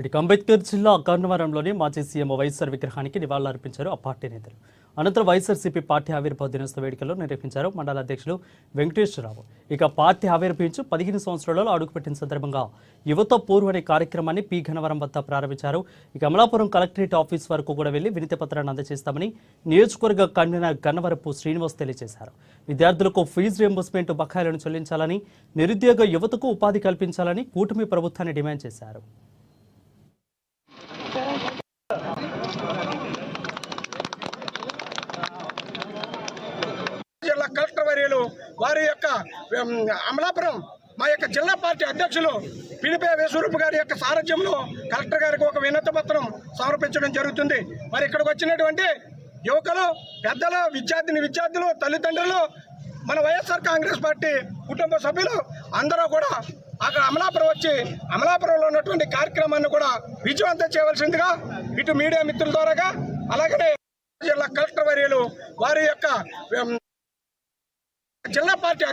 ఇటు అంబేద్కర్ జిల్లా గన్నవరంలోని మాజీ సీఎం వైఎస్ఆర్ విగ్రహానికి నివాళులర్పించారు ఆ పార్టీ నేతలు. అనంతరం వైఎస్ఆర్సీపీ పార్టీ ఆవిర్భావ దినోత్సవ వేడుకలు నిర్వహించారు మండల అధ్యక్షులు వెంకటేశ్వరరావు. ఇక పార్టీ ఆవిర్భవించి 15 సంవత్సరాలలో అడుగుపెట్టిన సందర్భంగా యువత పూర్వ అనే కార్యక్రమాన్ని పి గన్నవరం వద్ద ప్రారంభించారు. ఇక అమలాపురం కలెక్టరేట్ ఆఫీస్ వరకు కూడా వెళ్లి వినతి పత్రాన్ని అందజేస్తామని నియోజకవర్గ కన్వీనర్ గన్నవరపు శ్రీనివాస్ తెలియజేశారు. విద్యార్థులకు ఫీజు రియంబర్స్మెంట్ బకాయిలను చెల్లించాలని, నిరుద్యోగ యువతకు ఉపాధి కల్పించాలని కూటమి ప్రభుత్వాన్ని డిమాండ్ చేశారు. జిల్లా కలెక్టర్ వర్యులు వారి యొక్క అమలాపురం మా యొక్క జిల్లా పార్టీ అధ్యక్షులు పినిపే వేసూరపు గారి యొక్క సారథ్యంలో కలెక్టర్ గారికి ఒక వినతి పత్రం సమర్పించడం జరుగుతుంది. మరి ఇక్కడికి వచ్చినటువంటి యువకులు, పెద్దలు, విద్యార్థులు, తల్లిదండ్రులు, మన వైఎస్ఆర్ కాంగ్రెస్ పార్టీ కుటుంబ సభ్యులు అందరూ కూడా అక్కడ అమలాపురం వచ్చి అమలాపురంలో ఉన్నటువంటి కార్యక్రమాన్ని కూడా విజయవంతం చేయవలసిందిగా ఇటు మీడియా మిత్రుల ద్వారాగా, అలాగనే జిల్లా కలెక్టర్ వర్యులు వారి యొక్క జిల్లా పార్టీ